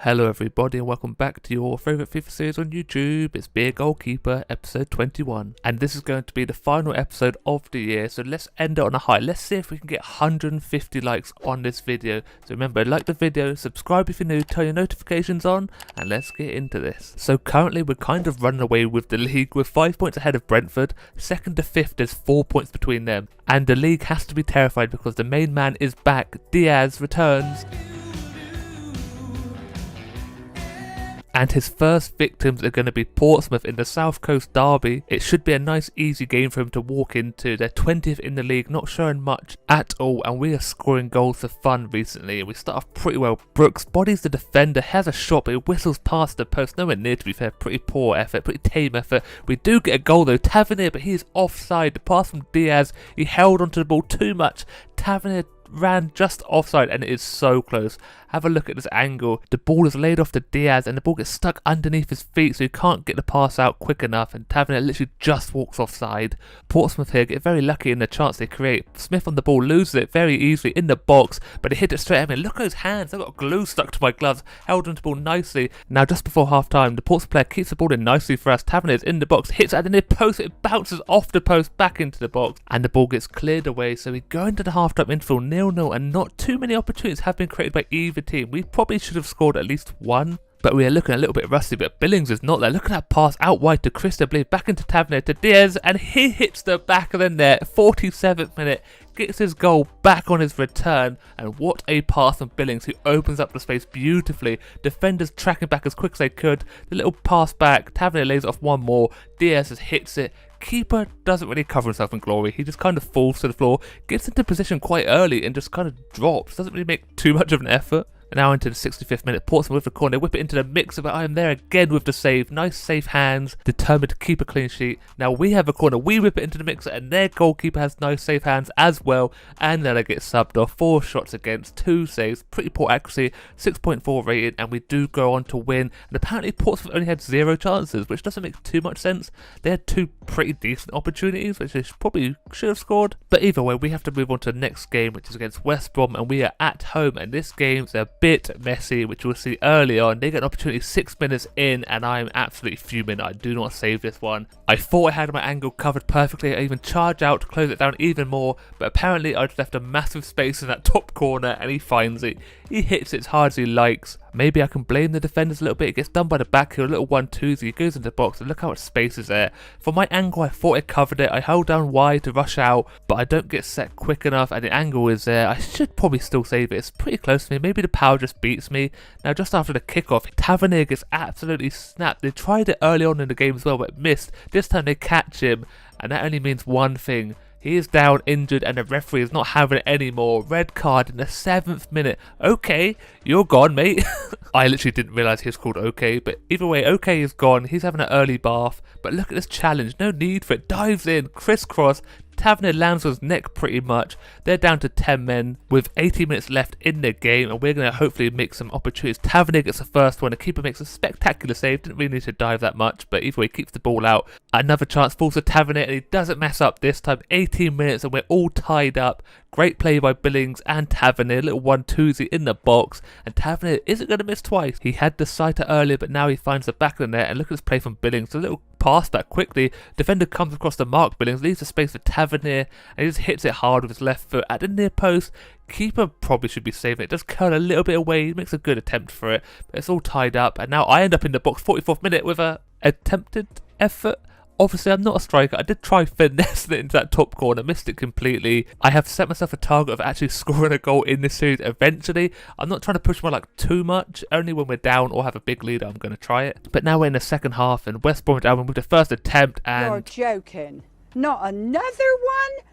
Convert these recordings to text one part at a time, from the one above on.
Hello everybody and welcome back to your favourite FIFA series on YouTube. It's Be a Goalkeeper episode 21 and this is going to be the final episode of the year, so let's end it on a high. Let's see if we can get 150 likes on this video. So remember, like the video, subscribe if you're new, turn your notifications on, and let's get into this. So currently we're kind of running away with the league. We're 5 points ahead of Brentford. Second to fifth, there's 4 points between them, and the league has to be terrified because the main man is back. Diaz returns. And his first victims are going to be Portsmouth in the South Coast derby. It should be a nice easy game for him to walk into. They're 20th in the league, not showing much at all, and we are scoring goals for fun recently. We start off pretty well. Brooks bodies the defender, has a shot, but it whistles past the post. Nowhere near, to be fair. Pretty poor effort, pretty tame effort. We do get a goal though. Tavernier, but he's offside. The pass from Diaz, he held onto the ball too much. Tavernier ran just offside and it is so close. Have a look at this angle. The ball is laid off to Diaz and the ball gets stuck underneath his feet, so he can't get the pass out quick enough, and Tavernier literally just walks offside. Portsmouth here get very lucky in the chance they create. Smith on the ball loses it very easily in the box, but he hit it straight at me. Look at those hands, I've got glue stuck to my gloves. Held onto the ball nicely. Now just before half time, the Portsmouth player keeps the ball in nicely for us. Tavernier is in the box, hits at the near post, it bounces off the post back into the box, and the ball gets cleared away. So we go into the half time interval 0-0, and not too many opportunities have been created by either team. We probably should have scored at least one, but we are looking a little bit rusty. But Billings is not there. Look at that pass out wide to Christo, back into Tavernier to Diaz, and he hits the back of the net. 47th minute, gets his goal back on his return, and what a pass from Billings, who opens up the space beautifully. Defenders tracking back as quick as they could. The little pass back, Tavernier lays off one more, Diaz just hits it. Keeper doesn't really cover himself in glory. He just kind of falls to the floor, gets into position quite early and just kind of drops. Doesn't really make too much of an effort. Now into the 65th minute, Portsmouth with the corner, whip it into the mixer, but I am there again with the save. Nice safe hands, determined to keep a clean sheet. Now we have a corner, we whip it into the mixer, and their goalkeeper has nice safe hands as well, and then I get subbed off. 4 shots against, 2 saves, pretty poor accuracy, 6.4 rated, and we do go on to win. And apparently Portsmouth only had 0 chances, which doesn't make too much sense. They had 2 pretty decent opportunities, which they probably should have scored. But either way, we have to move on to the next game, which is against West Brom, and we are at home, and this game's a bit messy, which we'll see early on. They get an opportunity 6 minutes in, and I'm absolutely fuming. I do not save this one. I thought I had my angle covered perfectly. I even charge out to close it down even more, but apparently I just left a massive space in that top corner, and he finds it. He hits it as hard as he likes. Maybe I can blame the defenders a little bit. It gets done by the back heel, a little 1-2, he goes into the box, and look how much space is there. For my angle, I thought I covered it. I held down wide to rush out, but I don't get set quick enough, and the angle is there. I should probably still save it. It's pretty close to me. Maybe the power just beats me. Now just after the kickoff, Tavernier gets absolutely snapped. They tried it early on in the game as well, but missed. This time they catch him, and that only means one thing. He is down, injured, and the referee is not having it anymore. Red card in the 7th minute. Okay, you're gone, mate. I literally didn't realise he was called OK, but either way, OK is gone. He's having an early bath, but look at this challenge. No need for it. Dives in, crisscross. Tavernier lands on his neck pretty much. They're down to 10 men with 80 minutes left in the game, and we're going to hopefully make some opportunities. Tavernier gets the first one. The keeper makes a spectacular save. Didn't really need to dive that much, but either way, keeps the ball out. Another chance falls to Tavernier, and he doesn't mess up this time. 18 minutes, and we're all tied up. Great play by Billings and Tavernier. Little 1-2 in the box, and Tavernier isn't going to miss twice. He had the sighter earlier, but now he finds the back of the net, and look at this play from Billings. A little pass back quickly. Defender comes across the mark. Billings leaves the space for Tavernier, and he just hits it hard with his left foot at the near post. Keeper probably should be saving it. Does curl a little bit away. He makes a good attempt for it, but it's all tied up, and now I end up in the box 44th minute with a attempted effort. Obviously, I'm not a striker. I did try finessing it into that top corner, missed it completely. I have set myself a target of actually scoring a goal in this series eventually. I'm not trying to push my luck too much. Only when we're down or have a big lead, I'm going to try it. But now we're in the second half, and West Brom down with the first attempt, and You're joking. Not another one?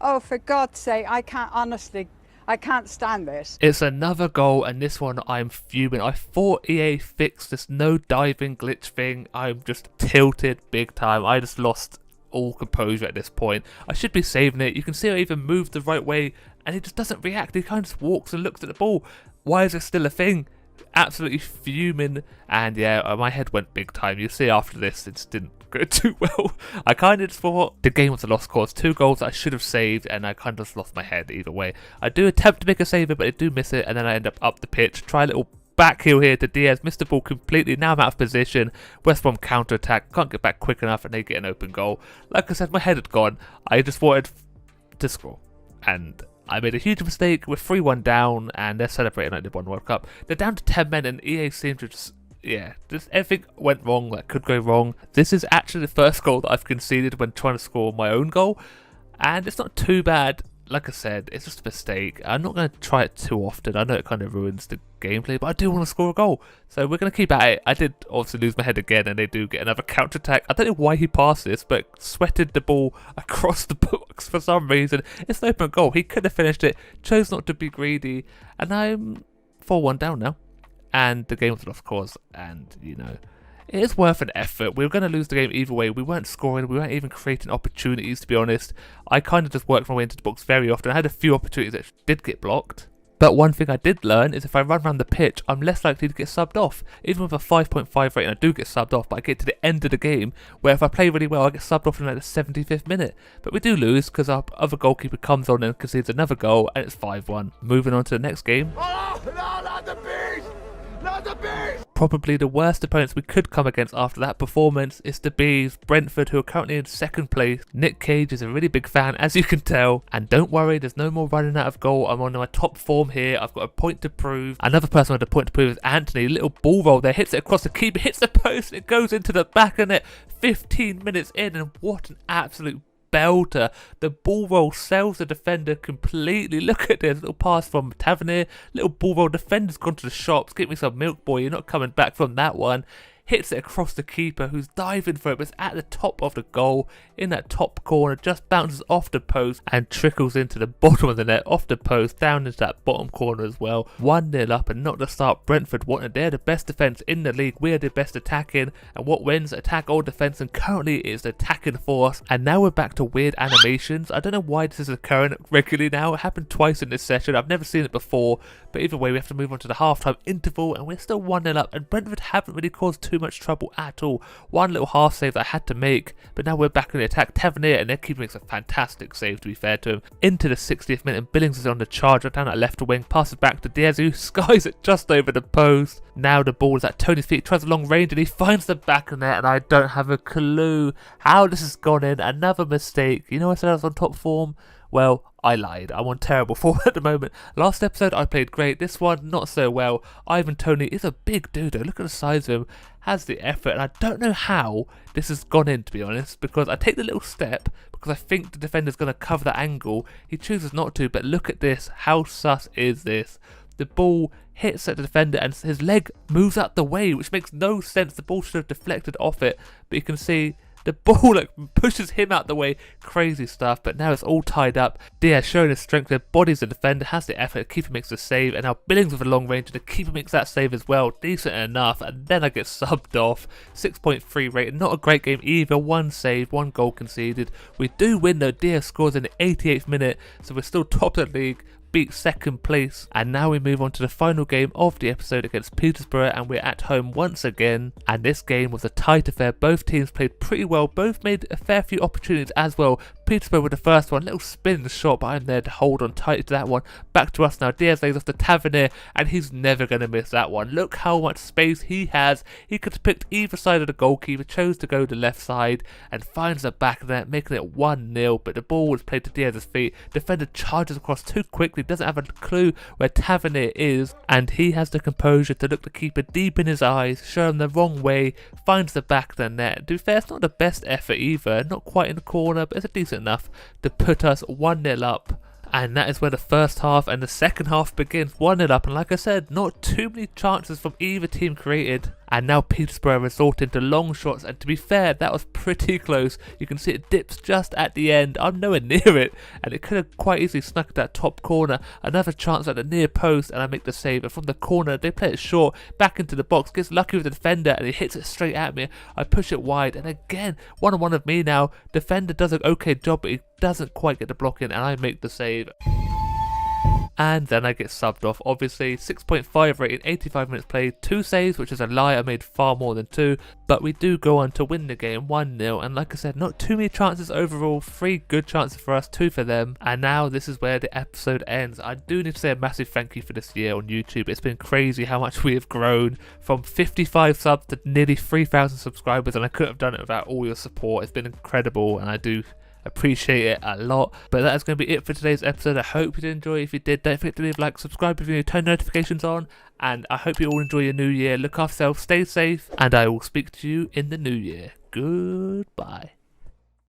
Oh, for God's sake, I can't stand this. It's another goal, and this one I'm fuming. I thought EA fixed this no diving glitch thing. I'm just tilted big time. I just lost all composure at this point. I should be saving it. You can see I even moved the right way, and he just doesn't react. He kind of just walks and looks at the ball. Why is it still a thing? Absolutely fuming, and yeah, my head went big time. You'll see after this, it just didn't go too well. I kind of just thought the game was a lost cause. 2 goals I should have saved, and I kind of just lost my head either way. I do attempt to make a save, but I do miss it, and then I end up the pitch, try a little back heel here to Diaz, missed the ball completely, now I'm out of position, West Brom counter-attack, can't get back quick enough and they get an open goal. Like I said, my head had gone, I just wanted to score, and I made a huge mistake. We're 3-1 down and they're celebrating like they won the World Cup. They're down to 10 men and EA seemed to just everything went wrong that could go wrong. This is actually the first goal that I've conceded when trying to score my own goal, and it's not too bad. Like I said, it's just a mistake. I'm not going to try it too often. I know it kind of ruins the gameplay, but I do want to score a goal. So we're going to keep at it. I did obviously lose my head again, and they do get another counter-attack. I don't know why he passed this, but sweated the ball across the box for some reason. It's an open goal. He could have finished it, chose not to be greedy, and I'm 4-1 down now. And the game was lost, of course, and, you know, it is worth an effort. We were going to lose the game either way. We weren't scoring. We weren't even creating opportunities, to be honest. I kind of just worked my way into the box very often. I had a few opportunities that did get blocked. But one thing I did learn is if I run around the pitch, I'm less likely to get subbed off. Even with a 5.5 rating, I do get subbed off, but I get to the end of the game, where if I play really well, I get subbed off in like the 75th minute. But we do lose, because our other goalkeeper comes on and concedes another goal, and it's 5-1. Moving on to the next game. Oh, no, not the beast! Not the beast! Probably the worst opponents we could come against after that performance is the Bees, Brentford, who are currently in second place. Nick Cage is a really big fan, as you can tell. And don't worry, there's no more running out of goal. I'm on my top form here. I've got a point to prove. Another person with a point to prove is Anthony. Little ball roll there, hits it across the keeper, hits the post, and it goes into the back of net. 15 minutes in, and what an absolute belter. The ball roll sells the defender completely. Look at this little pass from Tavernier. Little ball roll, defender's gone to the shops. Get me some milk, boy. You're not coming back from that one. Hits it across the keeper, who's diving for it, but it's at the top of the goal, in that top corner, just bounces off the post and trickles into the bottom of the net, off the post, down into that bottom corner as well. 1-0 up, and not to start. Brentford wanted, they're the best defence in the league, we're the best attacking, and what wins? Attack or defence, and currently it's the attacking force. And now we're back to weird animations. I don't know why this is occurring regularly now. It happened twice in this session, I've never seen it before, but either way we have to move on to the half-time interval, and we're still 1-0 up, and Brentford haven't really caused too much trouble at all. One little half save that I had to make, but now we're back in the attack. Tavernier, and their keeper makes a fantastic save, to be fair to him. Into the 60th minute, and Billings is on the charge down at left wing, passes back to Diaz, who skies it just over the post. Now the ball is at Tony's feet, tries a long range, and he finds the back of net, and I don't have a clue how this has gone in. Another mistake. You know, I said I was on top form. Well, I lied. I'm on terrible form at the moment. Last episode I played great, this one not so well. Ivan Toney is a big dude though, look at the size of him, has the effort, and I don't know how this has gone in, to be honest, because I take the little step because I think the defender's going to cover that angle. He chooses not to, but look at this, how sus is this? The ball hits at the defender and his leg moves out the way, which makes no sense. The ball should have deflected off it, but you can see the ball like pushes him out the way. Crazy stuff, but now it's all tied up. Diaz showing his strength there, bodies the defender, has the effort, the keeper makes the save, and now Billings with a long range, and the keeper makes that save as well. Decent enough, and then I get subbed off. 6.3 rated, not a great game either. One save, one goal conceded. We do win though. Diaz scores in the 88th minute, so we're still top of the league. Beat second place, and now we move on to the final game of the episode against Peterborough, and we're at home once again. And this game was a tight affair. Both teams played pretty well, both made a fair few opportunities as well. Peterborough with the first one, little spin the shot, but I'm there to hold on tight to that one. Back to us now. Diaz lays off the Tavernier, and he's never going to miss that one. Look how much space he has. He could have picked either side of the goalkeeper, chose to go the left side, and finds the back of that, making it 1-0. But the ball was played to Diaz's feet. Defender charges across too quickly, doesn't have a clue where Tavernier is, and he has the composure to look the keeper deep in his eyes, show him the wrong way, finds the back of the net. To be fair, it's not the best effort either, not quite in the corner, but it's decent enough to put us 1-0 up. And that is where the first half and the second half begins. 1-0 up, and like I said, not too many chances from either team created. And now Peterborough resorting to long shots, and to be fair, that was pretty close. You can see it dips just at the end. I'm nowhere near it, and it could have quite easily snuck that top corner. Another chance at the near post, and I make the save. And from the corner, they play it short, back into the box, gets lucky with the defender, and he hits it straight at me. I push it wide, and again, 1-on-1 of me now. Defender does an okay job, but he doesn't quite get the block in, and I make the save. and then I get subbed off. Obviously 6.5 rating, 85 minutes played, 2 saves, which is a lie, I made far more than 2, but we do go on to win the game 1-0, and like I said, not too many chances overall, 3 good chances for us, 2 for them, and now this is where the episode ends. I do need to say a massive thank you for this year on YouTube. It's been crazy how much we have grown from 55 subs to nearly 3,000 subscribers, and I couldn't have done it without all your support. It's been incredible, and I do appreciate it a lot. But that is going to be it for today's episode. I hope you did enjoy. If you did, don't forget to leave a like, subscribe if you turn notifications on, and I hope you all enjoy your new year. Look after yourself, stay safe, and I will speak to you in the new year. Goodbye.